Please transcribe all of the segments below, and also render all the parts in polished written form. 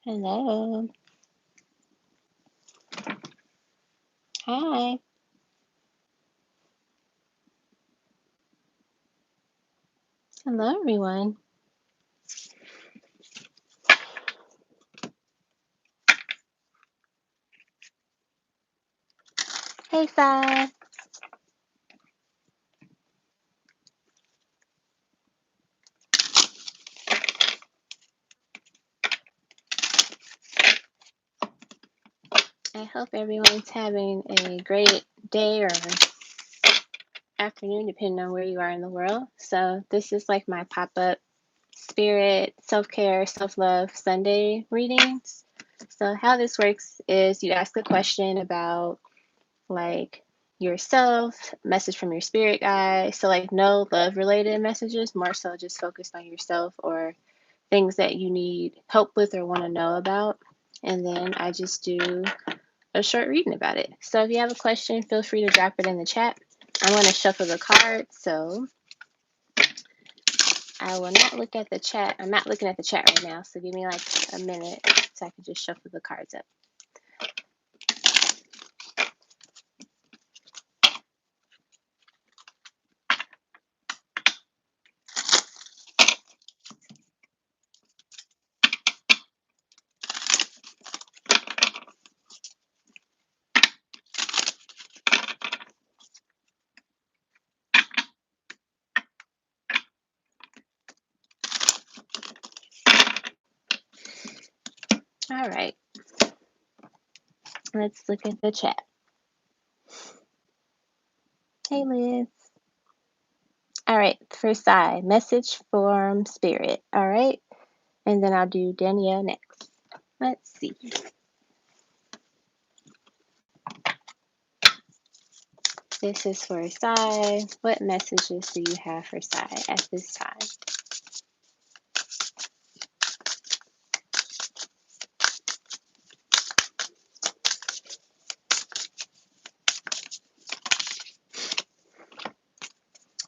Hello. Hi. Hello, everyone. Hey, Sai. I hope everyone's having a great day or afternoon, depending on where you are in the world. So, this is like my pop up spirit, self care, self love Sunday readings. So, how this works is you ask a question about like yourself, message from your spirit guide. So, like, no love related messages, more so just focused on yourself or things that you need help with or want to know about. And then I just do a short reading about it. So if you have a question, feel free to drop it in the chat. I'm going to shuffle the cards, so I will not look at the chat. I'm not looking at the chat right now, so give me like a minute so I can just shuffle the cards up. All right, let's look at the chat. Hey, Liz. All right, first side, message from spirit. All right, and then I'll do Danielle next. Let's see. This is for Sai. What messages do you have for Sai at this time?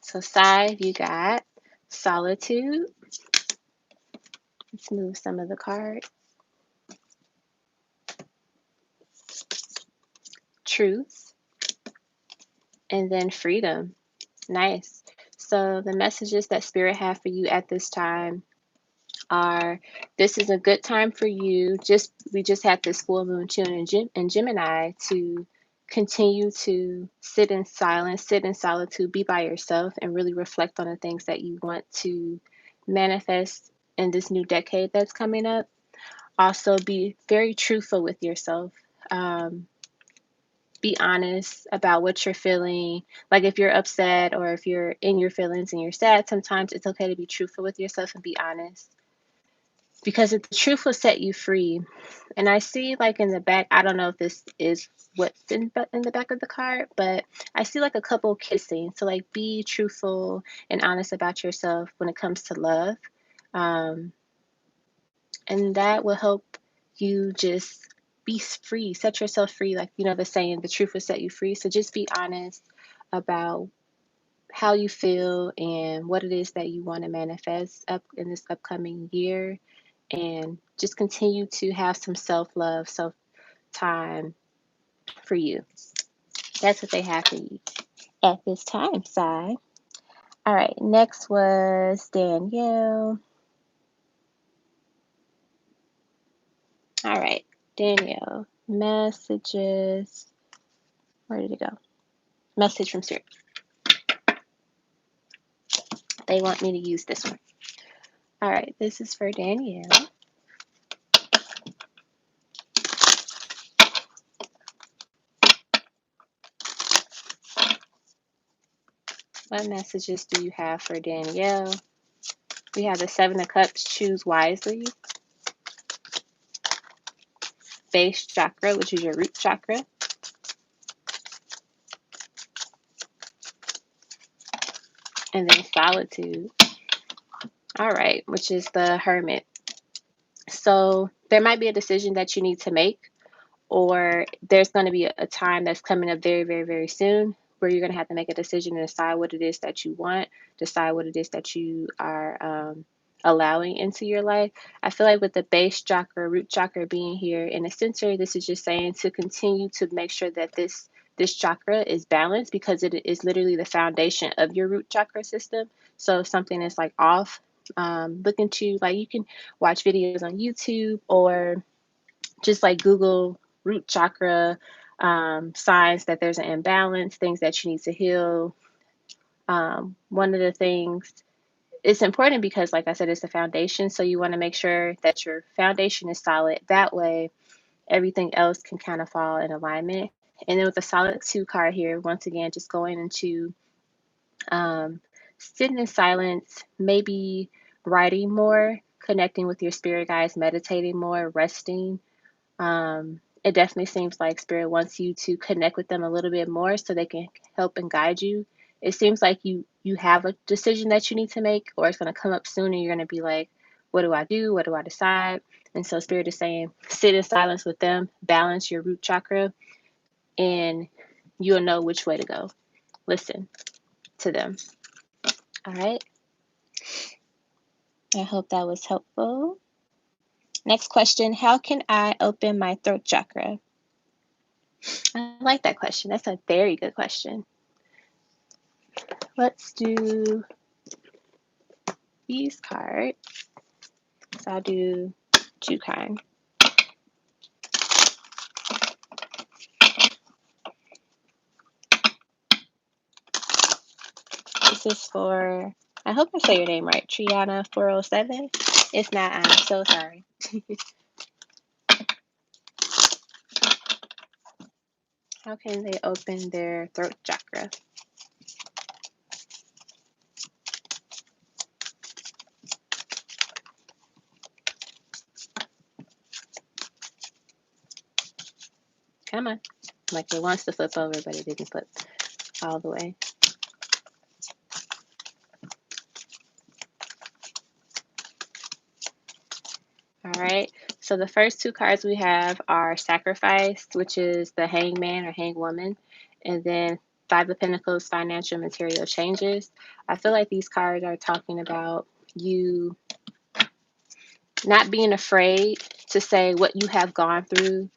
So Sai, you got solitude. Let's move some of the cards. Truth, and then freedom. Nice. So the messages that Spirit have for you at this time are: this is a good time for you. We just had this full moon tune in Gemini to continue to sit in silence, sit in solitude, be by yourself, and really reflect on the things that you want to manifest in this new decade that's coming up. Also, be very truthful with yourself. Um, be honest about what you're feeling. Like if you're upset or if you're in your feelings and you're sad, sometimes it's okay to be truthful with yourself and be honest, because the truth will set you free. And I see like in the back, I don't know if this is what's in the back of the card, but I see like a couple kissing. So like be truthful and honest about yourself when it comes to love. Um, and that will help you just be free, set yourself free. Like, the saying, the truth will set you free. So just be honest about how you feel and what it is that you want to manifest up in this upcoming year, and just continue to have some self-love, self time for you. That's what they have for you at this time, Sai. All right, next was Danielle. All right, Danielle, messages. Where did it go? Message from Spirit. They want me to use this one. All right, this is for Danielle. What messages do you have for Danielle? We have the Seven of Cups, choose wisely. Base chakra, which is your root chakra. And then solitude. All right, which is the Hermit. So there might be a decision that you need to make, or there's going to be a time that's coming up very, very, very soon where you're going to have to make a decision and decide what it is that you want, decide what it is that you are allowing into your life. I feel like with the base chakra, root chakra being here in the center, this is just saying to continue to make sure that this chakra is balanced, because it is literally the foundation of your root chakra system. So if something is like off, look into, like, you can watch videos on YouTube, or just like Google root chakra signs that there's an imbalance, things that you need to heal. One of the things, it's important because, like I said, it's the foundation. So you want to make sure that your foundation is solid. That way, everything else can kind of fall in alignment. And then with the solid 2 card here, once again, just going into um, sitting in silence, maybe writing more, connecting with your spirit guides, meditating more, resting. It definitely seems like Spirit wants you to connect with them a little bit more so they can help and guide you. It seems like you have a decision that you need to make, or it's going to come up soon, and you're going to be like, what do I do? What do I decide? And so Spirit is saying, sit in silence with them, balance your root chakra, and you'll know which way to go. Listen to them. All right. I hope that was helpful. Next question: how can I open my throat chakra? I like that question. That's a very good question. Let's do these cards. So I'll do 2 kind. This is for, I hope I say your name right, Triana 407. If not, I'm so sorry. How can they open their throat chakra? Come on. Like it wants to flip over, but it didn't flip all the way. All right. So the first 2 cards we have are Sacrifice, which is the Hangman or Hangwoman, and then 5 of Pentacles, financial material changes. I feel like these cards are talking about you not being afraid to say what you have gone through,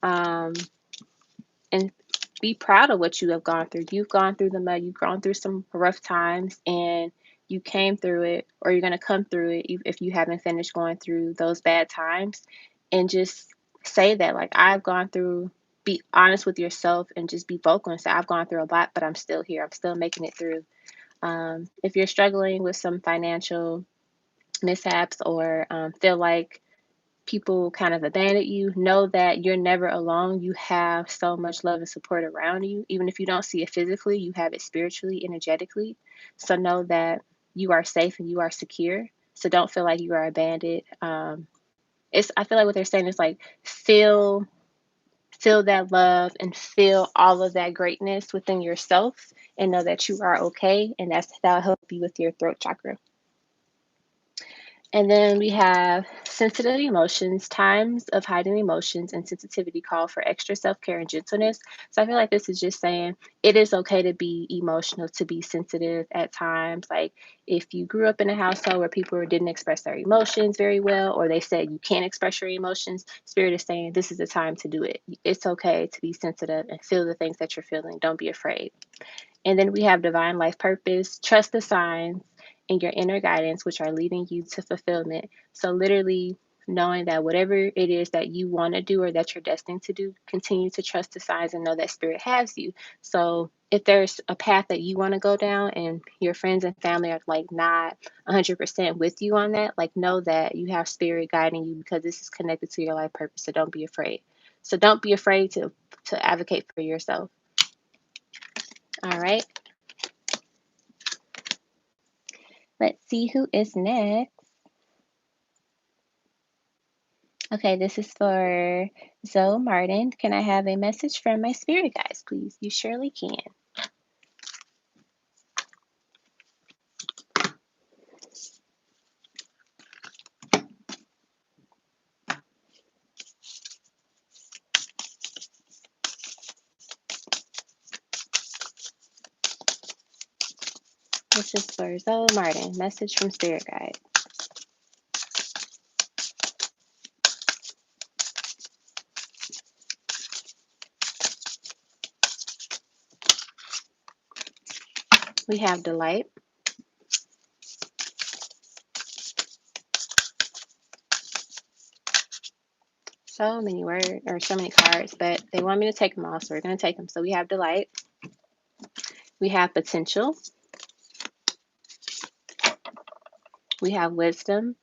and be proud of what you have gone through. You've gone through the mud, you've gone through some rough times, and you came through it, or you're going to come through it if you haven't finished going through those bad times. And just say that, like, I've gone through, be honest with yourself and just be vocal and say, I've gone through a lot, but I'm still here. I'm still making it through. If you're struggling with some financial mishaps, or feel like people kind of abandon you, know that you're never alone. You have so much love and support around you. Even if you don't see it physically, you have it spiritually, energetically. So know that you are safe and you are secure. So don't feel like you are abandoned. I feel like what they're saying is like, feel that love and feel all of that greatness within yourself, and know that you are okay, and that'll help you with your throat chakra. And then we have sensitive emotions, times of hiding emotions and sensitivity call for extra self-care and gentleness. So I feel like this is just saying it is okay to be emotional, to be sensitive at times. Like if you grew up in a household where people didn't express their emotions very well, or they said you can't express your emotions, Spirit is saying this is the time to do it. It's okay to be sensitive and feel the things that you're feeling. Don't be afraid. And then we have divine life purpose, trust the signs and your inner guidance, which are leading you to fulfillment. So, literally, knowing that whatever it is that you want to do or that you're destined to do, continue to trust the signs and know that Spirit has you. So, if there's a path that you want to go down and your friends and family are like not 100% with you on that, like know that you have Spirit guiding you, because this is connected to your life purpose. So, don't be afraid. So, don't be afraid to advocate for yourself. All right. Let's see who is next. Okay, this is for Zoe Martin. Can I have a message from my spirit guides, please? You surely can. This is for Zoe Martin. Message from spirit guide. We have delight. So many words or so many cards, but they want me to take them all, so we're going to take them. So we have delight. We have potential. We have wisdom.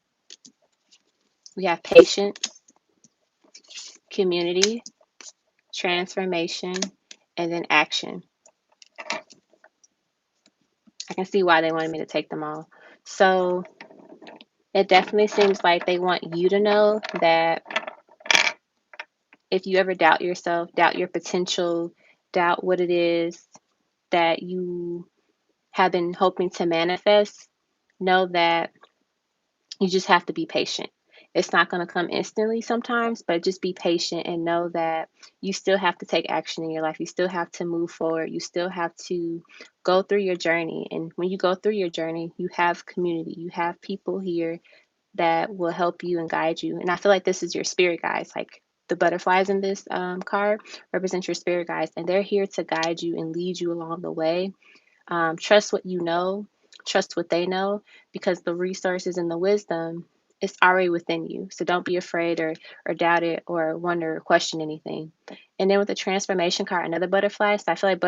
We have patience, community, transformation, and then action. I can see why they wanted me to take them all. So it definitely seems like they want you to know that if you ever doubt yourself, doubt your potential, doubt what it is that you have been hoping to manifest, know that you just have to be patient. It's not going to come instantly sometimes, but just be patient and know that you still have to take action in your life. You still have to move forward. You still have to go through your journey. And when you go through your journey, you have community, you have people here that will help you and guide you. And I feel like this is your spirit guides. Like the butterflies in this card represent your spirit guides, and they're here to guide you and lead you along the way. Trust what you know, trust what they know, because the resources and the wisdom is already within you. So don't be afraid or doubt it or wonder or question anything. And then with the transformation card, another butterfly. So I feel like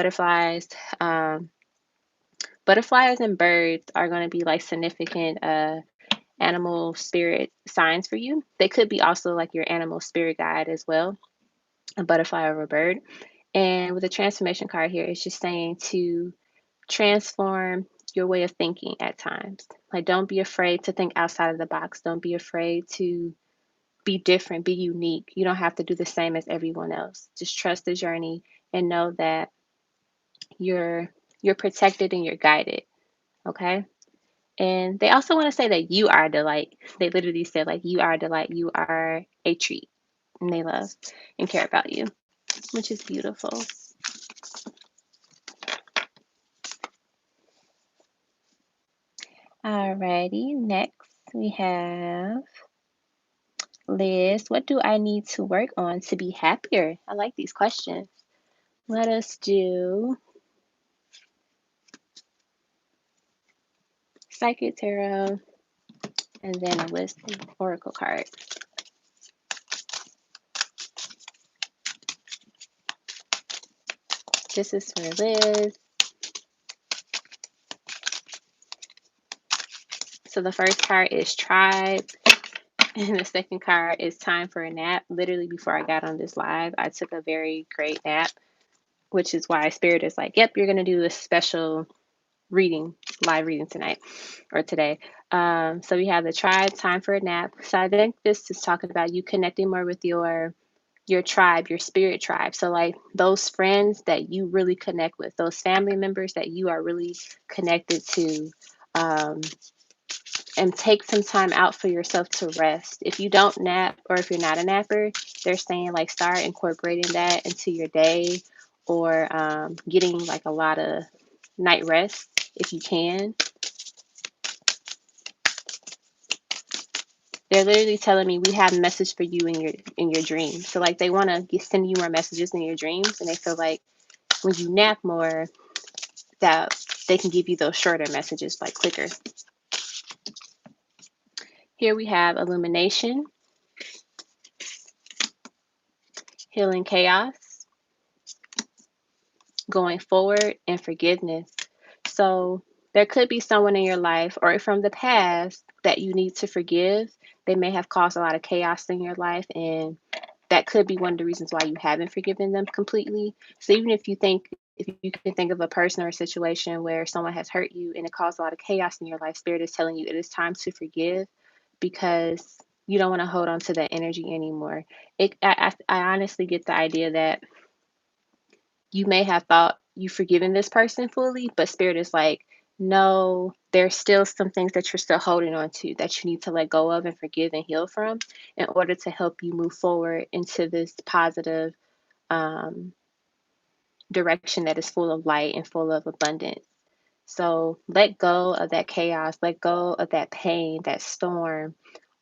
um, butterflies and birds are going to be like significant animal spirit signs for you. They could be also like your animal spirit guide as well, a butterfly or a bird. And with the transformation card here, it's just saying to transform your way of thinking at times. Like, don't be afraid to think outside of the box. Don't be afraid to be different, be unique. You don't have to do the same as everyone else. Just trust the journey and know that you're you're protected and you're guided. Okay. And they also want to say that you are a delight. They literally said, like, you are a delight, you are a treat. And they love and care about you, which is beautiful. Alrighty, next we have Liz. What do I need to work on to be happier? I like these questions. Let us do Psychic Tarot and then a Wisdom Oracle card. This is for Liz. So the first card is Tribe, and the second card is Time for a Nap. Literally, before I got on this live, I took a very great nap, which is why Spirit is like, yep, you're going to do a special reading, live reading tonight or today. So we have the Tribe, Time for a Nap. So I think this is talking about you connecting more with your tribe, your spirit tribe. So like those friends that you really connect with, those family members that you are really connected to. Um, and take some time out for yourself to rest. If you don't nap or if you're not a napper, they're saying like start incorporating that into your day or getting like a lot of night rest if you can. They're literally telling me we have a message for you in your dreams. So like they want to send you more messages in your dreams, and they feel like when you nap more, that they can give you those shorter messages like quicker. Here we have illumination, healing chaos, going forward, and forgiveness. So there could be someone in your life or from the past that you need to forgive. They may have caused a lot of chaos in your life, and that could be one of the reasons why you haven't forgiven them completely. So even if you can think of a person or a situation where someone has hurt you and it caused a lot of chaos in your life, Spirit is telling you it is time to forgive because you don't want to hold on to that energy anymore. I honestly get the idea that you may have thought you've forgiven this person fully, but Spirit is like, no, there's still some things that you're still holding on to that you need to let go of and forgive and heal from in order to help you move forward into this positive um, direction that is full of light and full of abundance. So let go of that chaos, let go of that pain, that storm,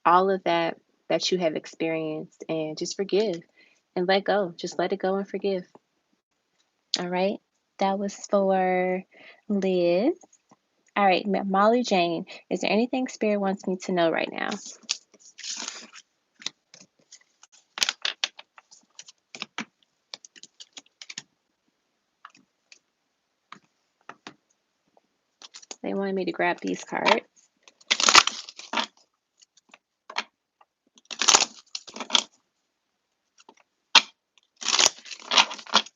all of that that you have experienced, and just forgive and let go. Just let it go and forgive. All right. That was for Liz. All right, Molly Jane, is there anything Spirit wants me to know right now? They wanted me to grab these cards.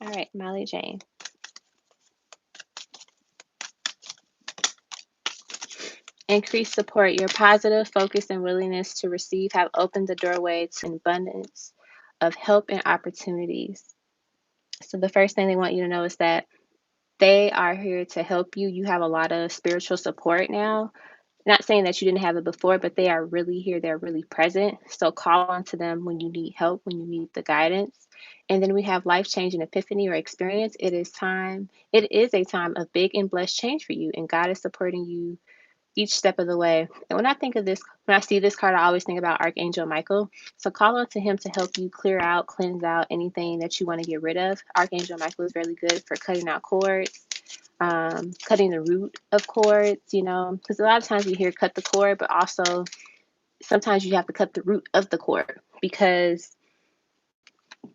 All right, Molly Jane. Increased support. Your positive focus and willingness to receive have opened the doorway to an abundance of help and opportunities. So the first thing they want you to know is that they are here to help you. You have a lot of spiritual support now. Not saying that you didn't have it before, but they are really here. They're really present. So call on to them when you need help, when you need the guidance. And then we have life-changing epiphany or experience. It is a time of big and blessed change for you, and God is supporting you each step of the way. And when I see this card, I always think about Archangel Michael. So call on to him to help you clear out, cleanse out anything that you want to get rid of. Archangel Michael is really good for cutting out cords, cutting the root of cords, because a lot of times we hear cut the cord, but also sometimes you have to cut the root of the cord, because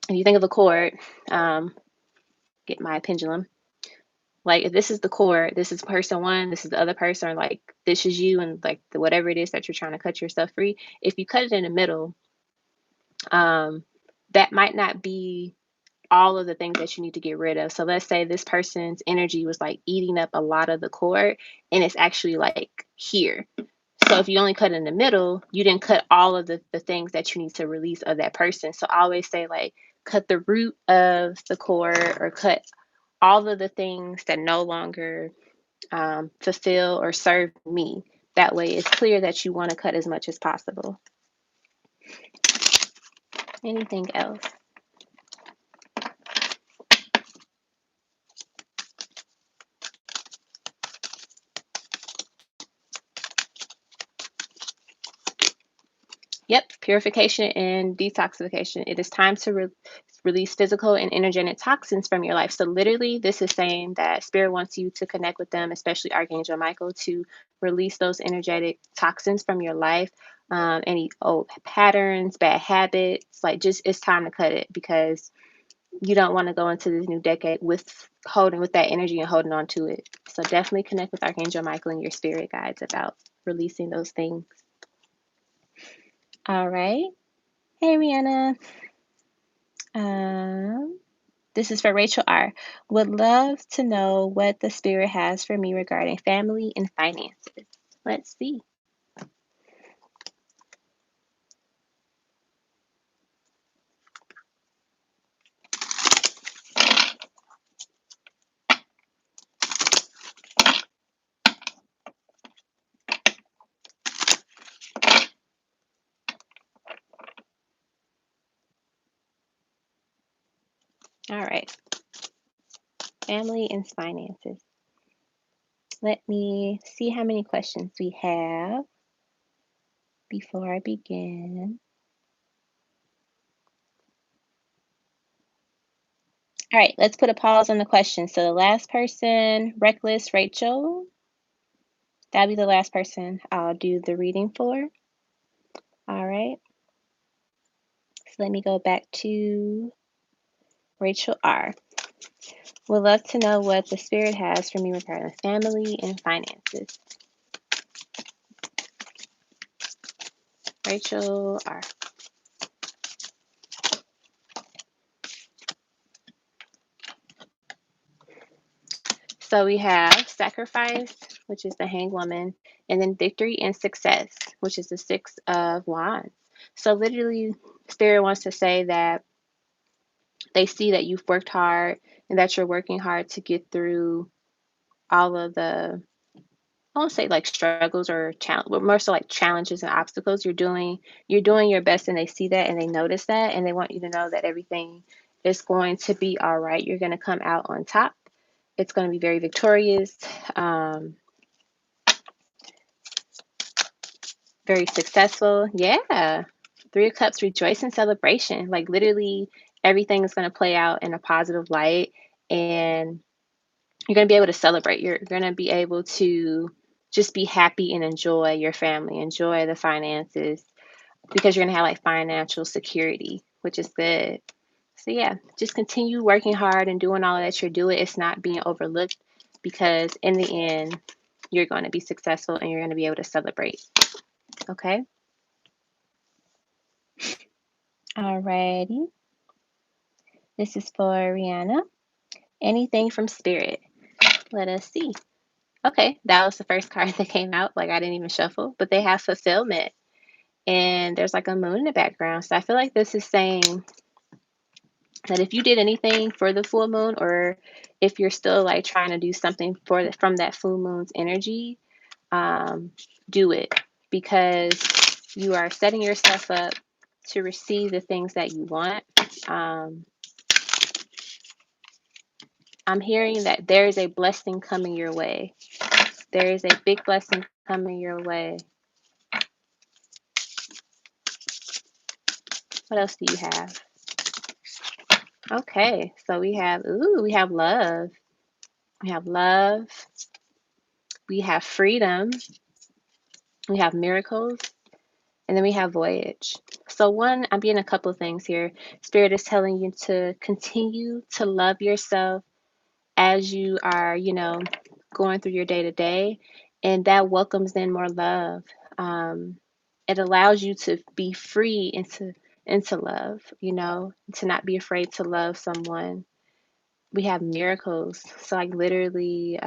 if you think of a cord, get my pendulum. Like, if this is the core, this is person one, this is the other person, like this is you, and like whatever it is that you're trying to cut yourself free. If you cut it in the middle, that might not be all of the things that you need to get rid of. So let's say this person's energy was like eating up a lot of the cord, and it's actually like here. So if you only cut in the middle, you didn't cut all of the things that you need to release of that person. So I always say, like, cut the root of the cord, or cut all of the things that no longer fulfill or serve me. That way it's clear that you want to cut as much as possible. Anything else? Yep, purification and detoxification. It is time to release physical and energetic toxins from your life. So literally, this is saying that Spirit wants you to connect with them, especially Archangel Michael, to release those energetic toxins from your life. Any old patterns, bad habits, like, just it's time to cut it, because you don't want to go into this new decade with that energy and holding on to it. So definitely connect with Archangel Michael and your spirit guides about releasing those things. All right. Hey, Rihanna. This is for Rachel R. Would love to know what the spirit has for me regarding family and finances. Let's see. All right. Family and finances. Let me see how many questions we have before I begin. All right, let's put a pause on the question. So the last person, Reckless Rachel, that'll be the last person I'll do the reading for. All right. So let me go back to Rachel R. Would love to know what the spirit has for me regarding family and finances. Rachel R. So we have sacrifice, which is the hanged woman, and then victory and success, which is the 6 of wands. So literally, spirit wants to say that they see that you've worked hard and that you're working hard to get through all of the, I won't say like struggles or challenge, but more so like challenges and obstacles. You're doing your best, and they see that and they notice that, and they want you to know that everything is going to be all right. You're going to come out on top. It's going to be very victorious, very successful. Yeah. 3 of Cups, rejoice and celebration. Like, literally everything is going to play out in a positive light, and you're going to be able to celebrate. You're going to be able to just be happy and enjoy your family, enjoy the finances, because you're going to have like financial security, which is good. So yeah, just continue working hard and doing all that you're doing. It's not being overlooked, because in the end, you're going to be successful and you're going to be able to celebrate. Okay. Alrighty. This is for Rihanna. Anything from Spirit? Let us see. Okay, that was the first card that came out. Like, I didn't even shuffle, but they have fulfillment. And there's like a moon in the background. So I feel like this is saying that if you did anything for the full moon, or if you're still like trying to do something from that full moon's energy, do it, because you are setting yourself up to receive the things that you want. I'm hearing that there is a blessing coming your way. There is a big blessing coming your way. What else do you have? Okay, so we have love. We have love. We have freedom. We have miracles. And then we have voyage. So one, I'm getting a couple of things here. Spirit is telling you to continue to love yourself as you are, going through your day to day, and that welcomes in more love. It allows you to be free into love, to not be afraid to love someone. We have miracles. So like literally,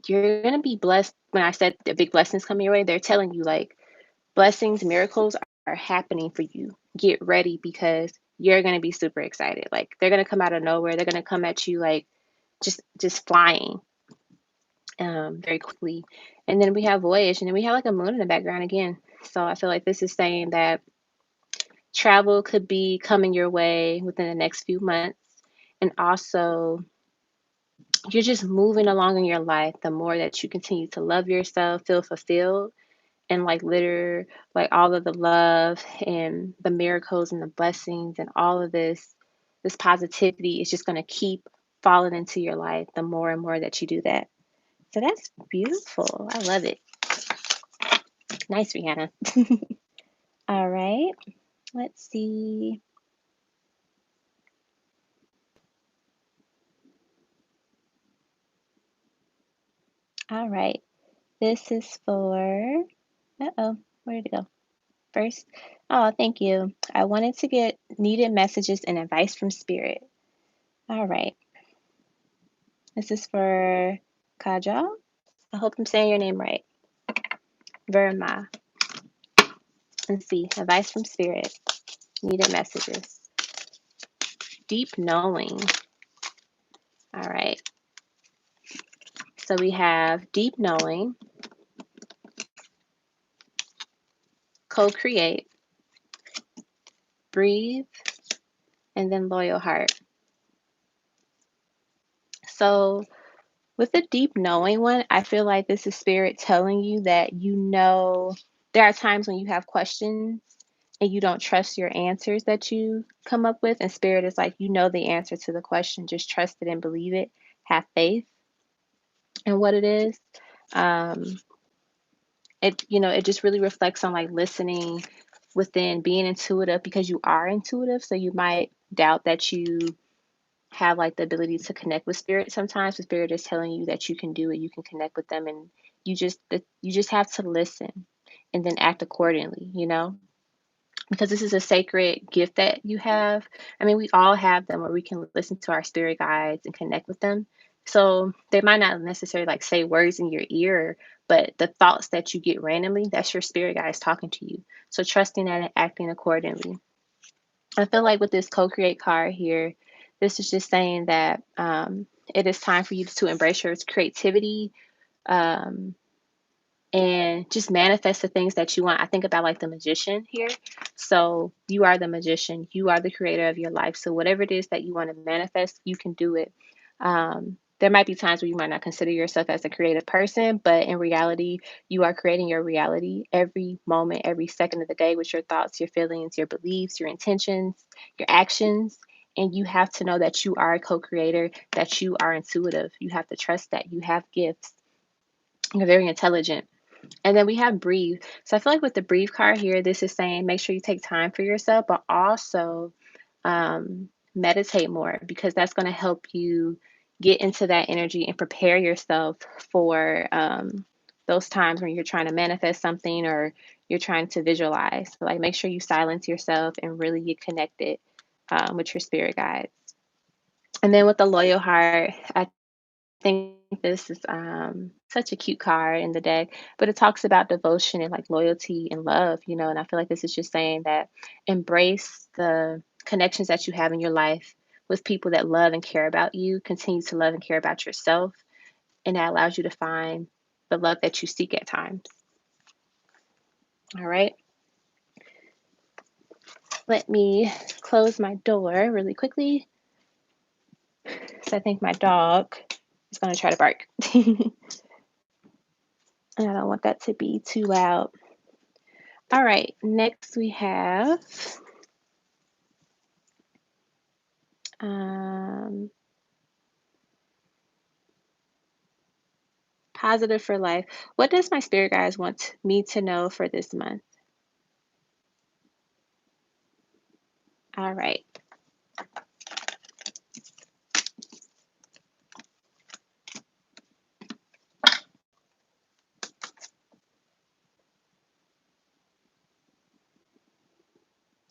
you're gonna be blessed. When I said the big blessings coming your way, they're telling you like blessings, miracles are happening for you. Get ready, because you're gonna be super excited. Like they're gonna come out of nowhere. They're gonna come at you like just flying very quickly. And then we have voyage, and then we have like a moon in the background again. So I feel like this is saying that travel could be coming your way within the next few months. And also, you're just moving along in your life. The more that you continue to love yourself, feel fulfilled, and like like all of the love and the miracles and the blessings and all of this positivity is just going to keep falling into your life the more and more that you do that. So that's beautiful. I love it. Nice, Rihanna. All right. Let's see. All right. This is for, where did it go? First. Oh, thank you. I wanted to get needed messages and advice from Spirit. All right. This is for Kajal. I hope I'm saying your name right. Verma. Let's see. Advice from Spirit. Needed messages. Deep knowing. All right. So we have deep knowing, co-create, breathe, and then loyal heart. So with the deep knowing one, I feel like this is Spirit telling you that there are times when you have questions and you don't trust your answers that you come up with, and Spirit is like, the answer to the question, just trust it and believe it, have faith in what it is. It just really reflects on like listening within, being intuitive, because you are intuitive. So you might doubt that you have like the ability to connect with Spirit sometimes. The Spirit is telling you that you can do it, you can connect with them, and you just have to listen and then act accordingly, because this is a sacred gift that you have. I mean, we all have them, where we can listen to our spirit guides and connect with them. So they might not necessarily like say words in your ear, but the thoughts that you get randomly, that's your spirit guides talking to you. So trusting that and acting accordingly. I feel like with this co-create card here, this is just saying that it is time for you to embrace your creativity, um, and just manifest the things that you want. I think about like the magician here. So you are the magician, you are the creator of your life. So whatever it is that you want to manifest, you can do it. There might be times where you might not consider yourself as a creative person, but in reality, you are creating your reality every moment, every second of the day, with your thoughts, your feelings, your beliefs, your intentions, your actions. And you have to know that you are a co-creator, that you are intuitive. You have to trust that you have gifts. You're very intelligent. And then we have breathe. So I feel like with the breathe card here, this is saying make sure you take time for yourself, but also meditate more, because that's going to help you get into that energy and prepare yourself for those times when you're trying to manifest something or you're trying to visualize. So, like, make sure you silence yourself and really get connected with your spirit guides. And then with the loyal heart, I think this is such a cute card in the deck, but it talks about devotion and like loyalty and love, and I feel like this is just saying that embrace the connections that you have in your life with people that love and care about you, continue to love and care about yourself, and that allows you to find the love that you seek at times. All right. Let me close my door really quickly. So I think my dog is going to try to bark. And I don't want that to be too loud. All right, next we have positive for life. What does my spirit guides want me to know for this month? All right.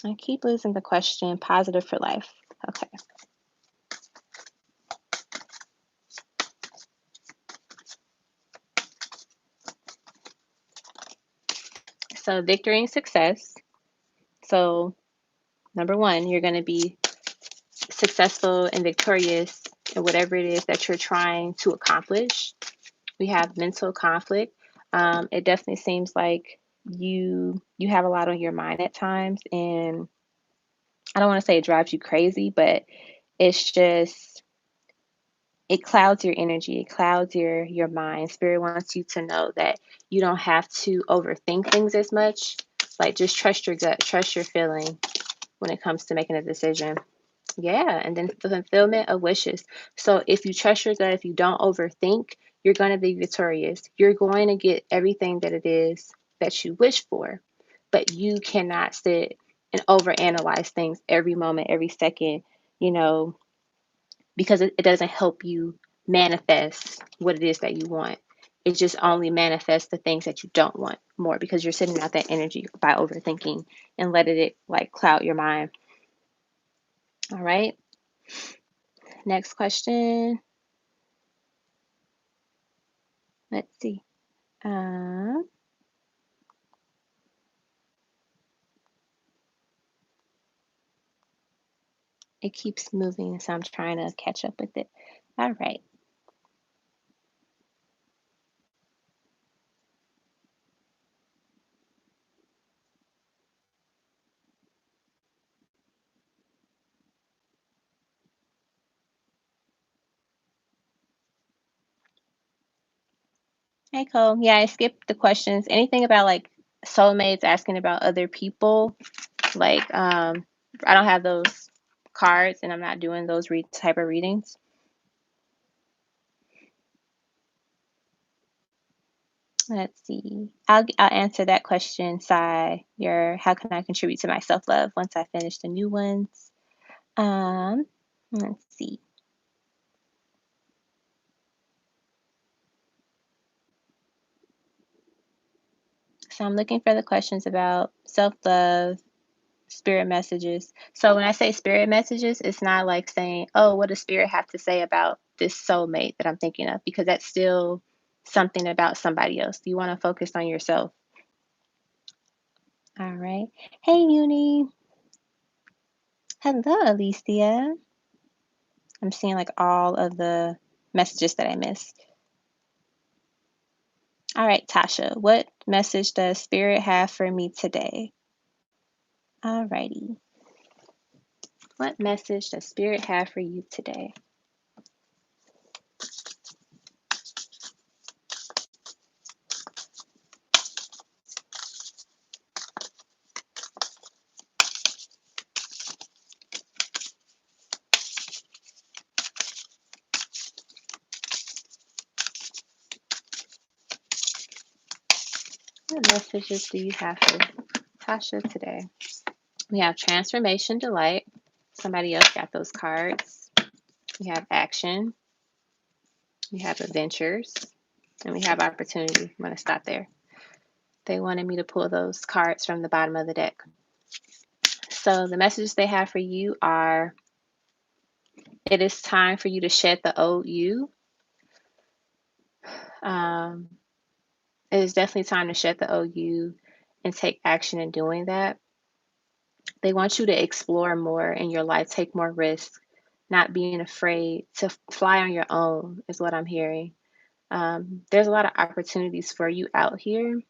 I keep losing the question, positive for life. Okay. So victory and success. So number one, you're going to be successful and victorious in whatever it is that you're trying to accomplish. We have mental conflict. It definitely seems like you have a lot on your mind at times, and I don't want to say it drives you crazy, but it's just, it clouds your energy, it clouds your mind. Spirit wants you to know that you don't have to overthink things as much. Like, just trust your gut, trust your feeling when it comes to making a decision. Yeah, and then fulfillment of wishes. So if you trust your gut, if you don't overthink, you're going to be victorious. You're going to get everything that it is that you wish for, but you cannot sit and overanalyze things every moment, every second, you know, because it doesn't help you manifest what it is that you want. It just only manifests the things that you don't want more, because you're sending out that energy by overthinking and letting it like cloud your mind. All right. Next question. Let's see. It keeps moving, so I'm trying to catch up with it. All right. Hey, Cole. Yeah, I skipped the questions. Anything about like soulmates, asking about other people? Like, I don't have those cards, and I'm not doing those type of readings. Let's see. I'll answer that question, Sai. How can I contribute to my self love once I finish the new ones? Let's see. So I'm looking for the questions about self love, spirit messages. So when I say spirit messages, it's not like saying, oh, what does spirit have to say about this soulmate that I'm thinking of? Because that's still something about somebody else. You want to focus on yourself. All right. Hey, Uni. Hello, Alicia. I'm seeing like all of the messages that I missed. All right, Tasha, what message does spirit have for me today? All righty. What message does spirit have for you today? What messages do you have for Tasha today? We have transformation, delight. Somebody else got those cards. We have action. We have adventures. And we have opportunity. I'm going to stop there. They wanted me to pull those cards from the bottom of the deck. So the messages they have for you are, it is time for you to shed the old you. It is definitely time to shed the old you and take action in doing that. They want you to explore more in your life, take more risks, not being afraid to fly on your own is what I'm hearing. There's a lot of opportunities for you out here,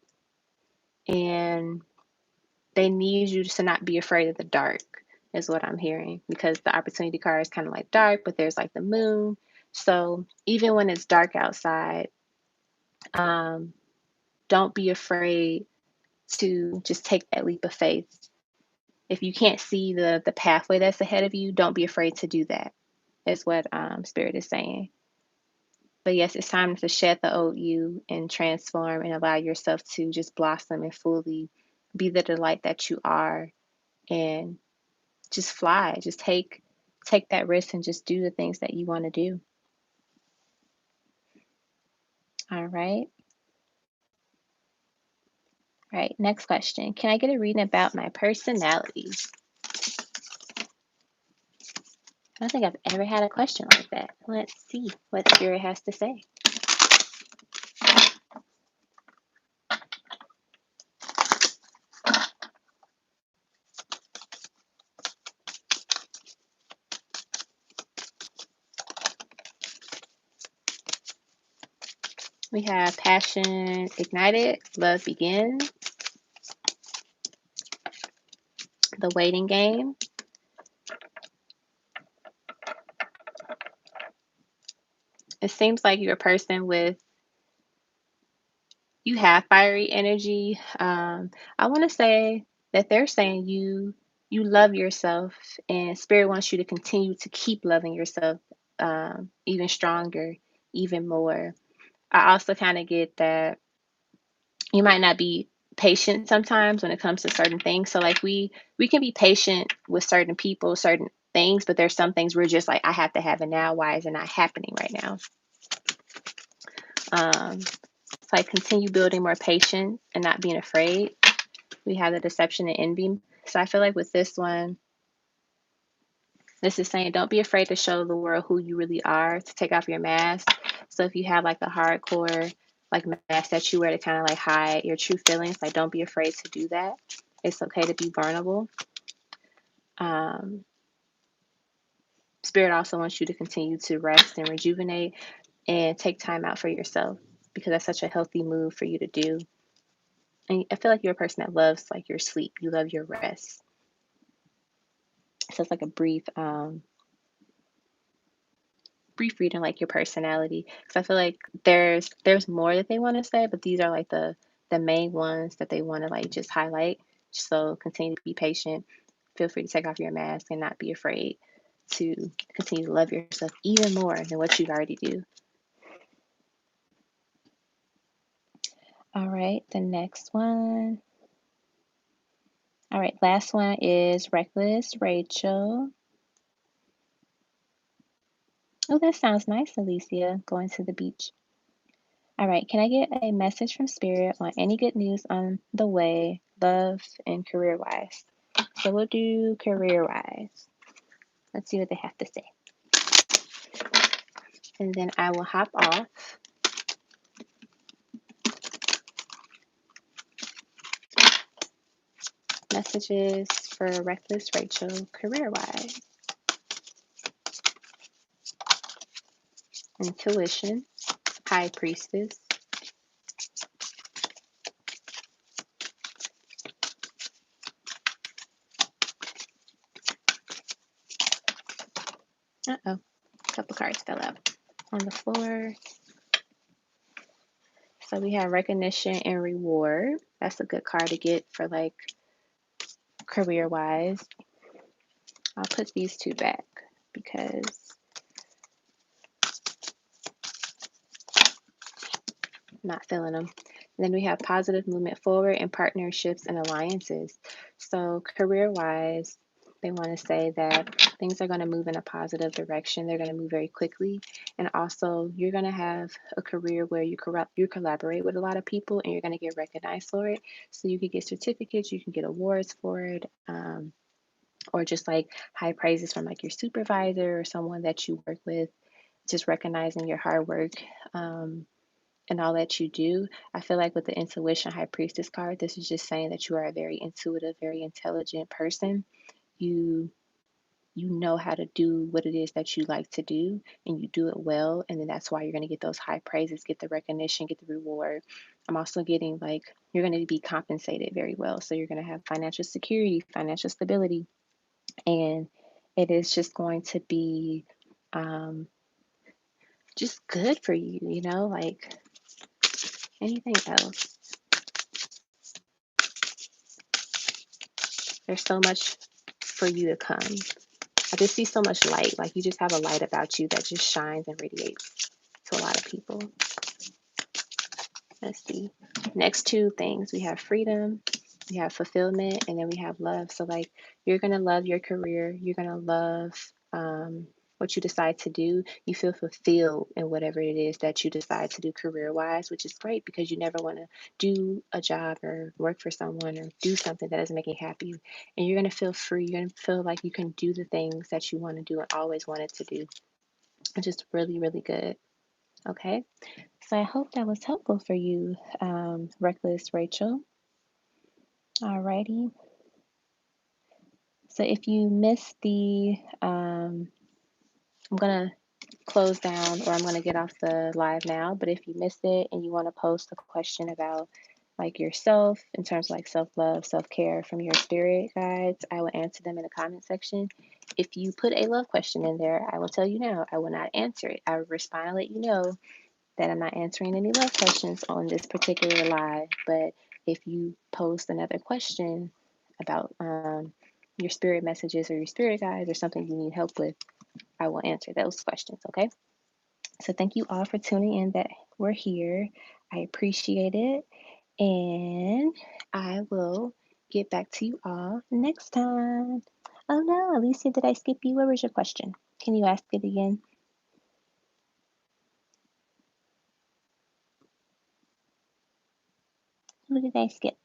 and they need you to not be afraid of the dark is what I'm hearing, because the opportunity card is kind of like dark, but there's like the moon. So even when it's dark outside, don't be afraid to just take that leap of faith. If you can't see the pathway that's ahead of you, don't be afraid to do that, is what Spirit is saying. But yes, it's time to shed the old you and transform and allow yourself to just blossom and fully be the delight that you are, and just fly. Just take that risk and just do the things that you want to do. All right. All right, next question. Can I get a reading about my personality? I don't think I've ever had a question like that. Let's see what Spirit has to say. We have passion ignited, love begins, the waiting game. It seems like you're a person you have fiery energy. I want to say that they're saying you love yourself, and Spirit wants you to continue to keep loving yourself, even stronger, even more. I also kind of get that you might not be patient sometimes when it comes to certain things. So like we can be patient with certain people, certain things, but there's some things we're just like, I have to have it now. Why is it not happening right now? So like continue building more patience and not being afraid. We have the deception and envy. So I feel like with this one, this is saying don't be afraid to show the world who you really are, to take off your mask. So if you have like a hardcore like mask that you wear to kind of like hide your true feelings, like don't be afraid to do that. It's okay to be vulnerable. Spirit also wants you to continue to rest and rejuvenate and take time out for yourself, because that's such a healthy move for you to do. And I feel like you're a person that loves like your sleep. You love your rest. So it's like a brief reading like your personality, because I feel like there's more that they want to say, but these are like the main ones that they want to like just highlight. So continue to be patient. Feel free to take off your mask and not be afraid to continue to love yourself even more than what you already do. All right, the next one. All right, last one is Reckless Rachel. Oh, that sounds nice, Alicia, going to the beach. All right, can I get a message from Spirit on any good news on the way, love and career-wise? So we'll do career-wise. Let's see what they have to say. And then I will hop off. Messages for Reckless Rachel, career-wise. Intuition, High Priestess. Uh-oh, a couple cards fell out on the floor. So we have recognition and reward. That's a good card to get for like career-wise. I'll put these two back because I'm not feeling them. And then we have positive movement forward and partnerships and alliances. So career-wise, they want to say that things are going to move in a positive direction. They're going to move very quickly. And also, you're going to have a career where you collaborate with a lot of people and you're going to get recognized for it. So you can get certificates, you can get awards for it, or just like high praises from like your supervisor or someone that you work with, just recognizing your hard work. And all that you do. I feel like with the intuition high priestess card, this is just saying that you are a very intuitive, very intelligent person. You you know how to do what it is that you like to do and you do it well, and then that's why you're going to get those high praises, get the recognition, get the reward. I'm also getting like you're going to be compensated very well, so you're going to have financial security, financial stability, and it is just going to be just good for you, like anything else. There's so much for you to come. I just see so much light. Like you just have a light about you that just shines and radiates to a lot of people. Let's see. Next two things, we have freedom, we have fulfillment, and then we have love. So like you're gonna love your career. You're gonna love what you decide to do. You feel fulfilled in whatever it is that you decide to do career-wise, which is great because you never want to do a job or work for someone or do something that doesn't make you happy. And you're gonna feel free. You're gonna feel like you can do the things that you want to do and always wanted to do. It's just really, really good. Okay. So I hope that was helpful for you, Reckless Rachel. Alrighty. So if you missed I'm gonna close down or I'm gonna get off the live now. But if you missed it and you want to post a question about like yourself in terms of like self-love, self-care from your spirit guides, I will answer them in the comment section. If you put a love question in there, I will tell you now, I will not answer it. I will respond and let you know that I'm not answering any love questions on this particular live. But if you post another question about your spirit messages or your spirit guides or something you need help with, I will answer those questions, okay? So thank you all for tuning in that we're here. I appreciate it. And I will get back to you all next time. Oh no, Alicia, did I skip you? Where was your question? Can you ask it again? Who did I skip?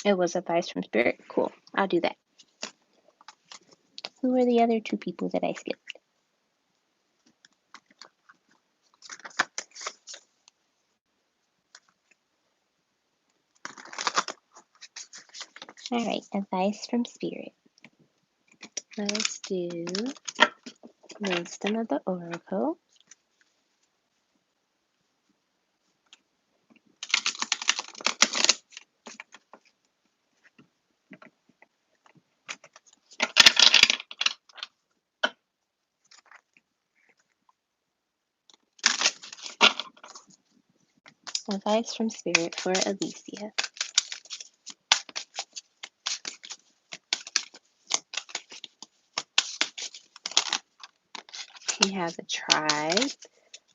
It was advice from spirit. Cool. I'll do that. Who were the other two people that I skipped? All right, advice from spirit. Let's do Wisdom of the Oracle. Advice from spirit for Alicia. We have a tribe.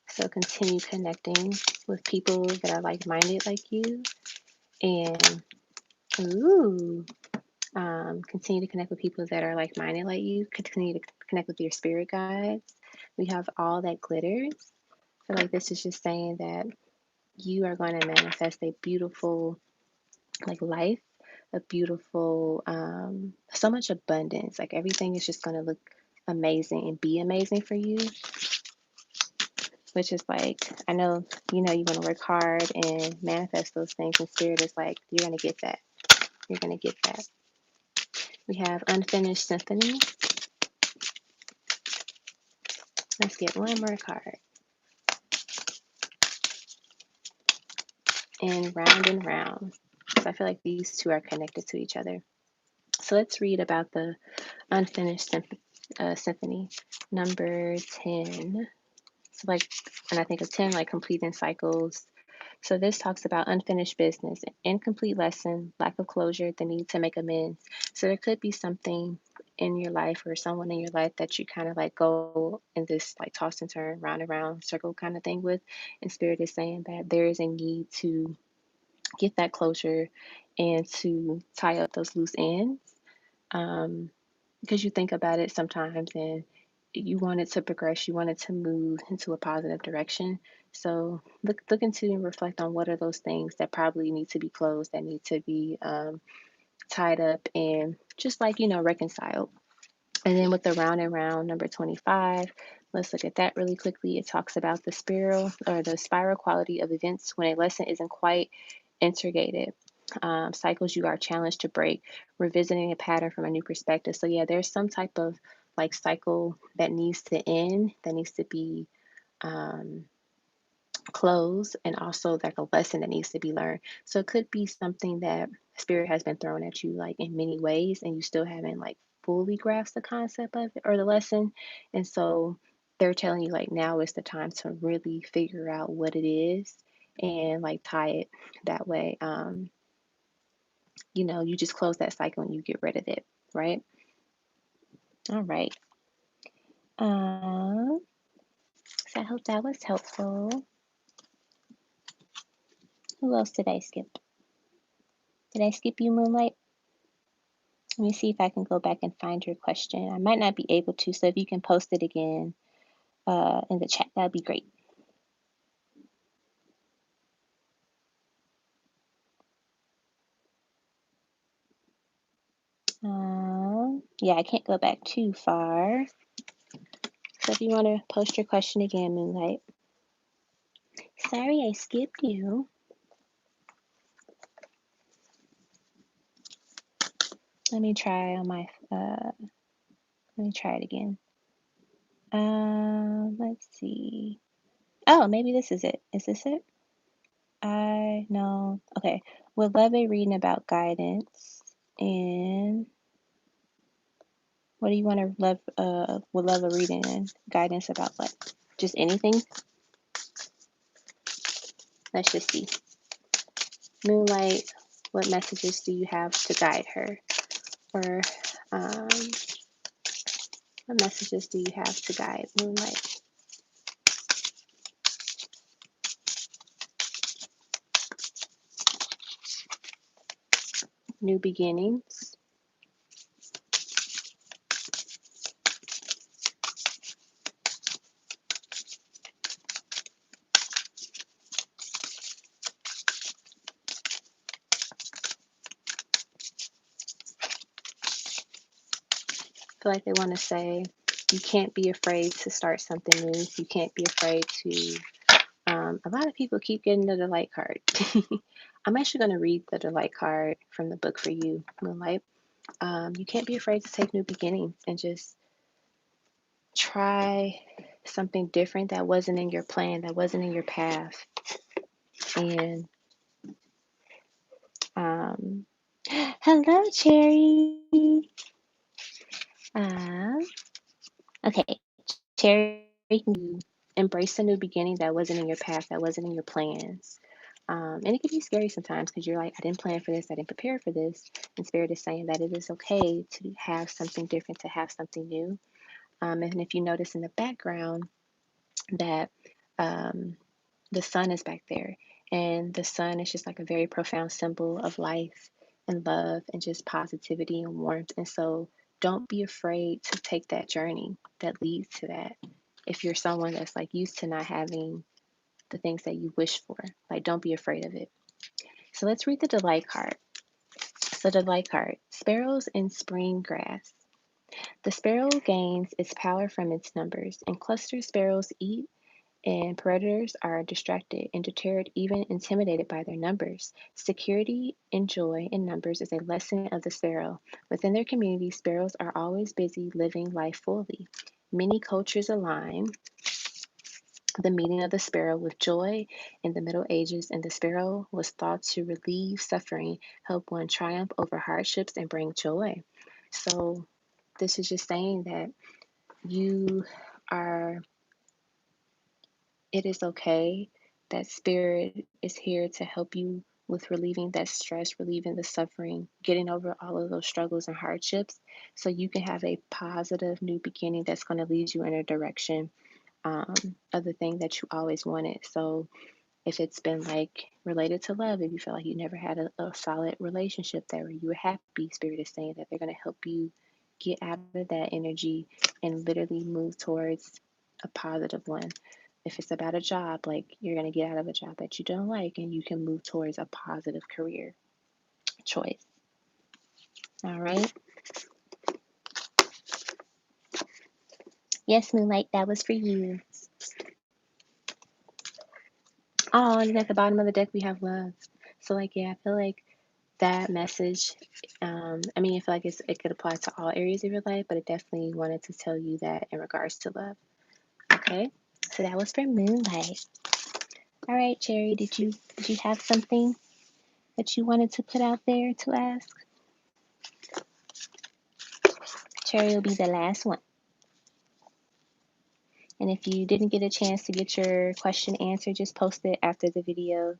So continue connecting with people that are like-minded like you. And continue to connect with people that are like-minded like you. Continue to connect with your spirit guides. We have all that glitters. I feel like this is just saying that you are going to manifest a beautiful life, a beautiful so much abundance. Like everything is just going to look amazing and be amazing for you, which is like, I know you want to work hard and manifest those things, and spirit is like, you're going to get that. You're going to get that. We have Unfinished Symphony. Let's get one more card. And Round. So I feel like these two are connected to each other. So let's read about the Unfinished Symphony, number 10. So when I think of 10, completing cycles, So this talks about unfinished business, incomplete lesson, lack of closure, the need to make amends. So there could be something in your life or someone in your life that you kind of like go in this like toss and turn, round and round circle kind of thing with. And Spirit is saying that there is a need to get that closure and to tie up those loose ends. Um, because you think about it sometimes and you want it to progress, you want it to move into a positive direction. So look into and reflect on what are those things that probably need to be closed, that need to be tied up and just like, reconciled. And then with the round and round number 25, let's look at that really quickly. It talks about the spiral or the spiral quality of events when a lesson isn't quite integrated. Cycles you are challenged to break, revisiting a pattern from a new perspective. So, yeah, there's some type of like cycle that needs to end, that needs to be um, closed, and also like a lesson that needs to be learned. So, it could be something that Spirit has been thrown at you like in many ways, and you still haven't like fully grasped the concept of it or the lesson. And so, they're telling you like now is the time to really figure out what it is and like tie it that way. You just close that cycle and you get rid of it, right? All right. So I hope that was helpful. Who else did I skip? Did I skip you, Moonlight? Let me see if I can go back and find your question. I might not be able to, so if you can post it again in the chat, that'd be great. Yeah, I can't go back too far. So if you want to post your question again, Moonlight. Sorry, I skipped you. Let me try on my. Let me try it again. Let's see. Oh, maybe this is it. Is this it? I know. Okay. Would love a reading about guidance. And what do you want to love? Would love a reading and guidance about what? Just anything? Let's just see. Moonlight, what messages do you have to guide her? Or what messages do you have to guide Moonlight? New beginnings. I feel like they want to say you can't be afraid to start something new. You can't be afraid to. A lot of people keep getting the delight card. I'm actually going to read the delight card from the book for you, Moonlight. You can't be afraid to take new beginnings and just try something different that wasn't in your plan, that wasn't in your path. And hello, Cherry. Okay, Cherry, you embrace a new beginning that wasn't in your path, that wasn't in your plans. And it can be scary sometimes because you're like, I didn't plan for this, I didn't prepare for this. And Spirit is saying that it is okay to have something different, to have something new. And if you notice in the background that the sun is back there, and the sun is just like a very profound symbol of life and love and just positivity and warmth. And so don't be afraid to take that journey that leads to that. If you're someone that's like used to not having the things that you wish for, like don't be afraid of it. So let's read the delight card. So the delight card, sparrows in spring grass. The sparrow gains its power from its numbers, and clustered sparrows eat, and predators are distracted and deterred, even intimidated by their numbers. Security and joy in numbers is a lesson of the sparrow. Within their community, sparrows are always busy living life fully. Many cultures align the meaning of the sparrow with joy. In the Middle Ages, and the sparrow was thought to relieve suffering, help one triumph over hardships, and bring joy. So, this is just saying that you are, it is okay that spirit is here to help you with relieving that stress, relieving the suffering, getting over all of those struggles and hardships so you can have a positive new beginning that's going to lead you in a direction um, of the thing that you always wanted. So if it's been like related to love, if you feel like you never had a solid relationship that where you were happy, spirit is saying that they're going to help you get out of that energy and literally move towards a positive one. If it's about a job, like you're going to get out of a job that you don't like and you can move towards a positive career choice. All right. Yes, Moonlight, that was for you. Oh, and at the bottom of the deck, we have love. So, like, yeah, I feel like that message, I mean, I feel like it could apply to all areas of your life, but it definitely wanted to tell you that in regards to love. Okay. So that was for Moonlight. All right, Cherry, did you have something that you wanted to put out there to ask? Cherry will be the last one. And if you didn't get a chance to get your question answered, just post it after the video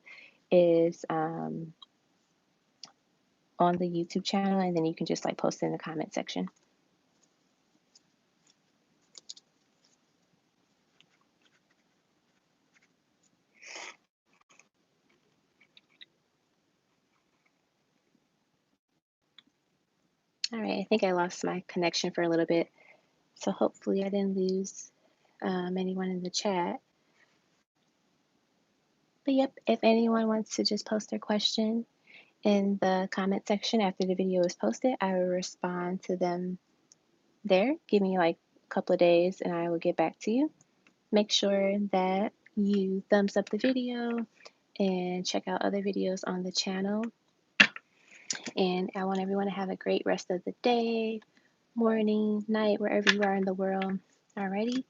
is on the YouTube channel, and then you can just like post it in the comment section. All right, I think I lost my connection for a little bit, so hopefully I didn't lose anyone in the chat. But yep, if anyone wants to just post their question in the comment section after the video is posted, I will respond to them there. Give me like a couple of days and I will get back to you. Make sure that you thumbs up the video and check out other videos on the channel. And I want everyone to have a great rest of the day, morning, night, wherever you are in the world. Alrighty.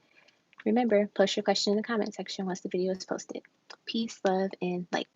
Remember, post your question in the comment section once the video is posted. Peace, love, and light.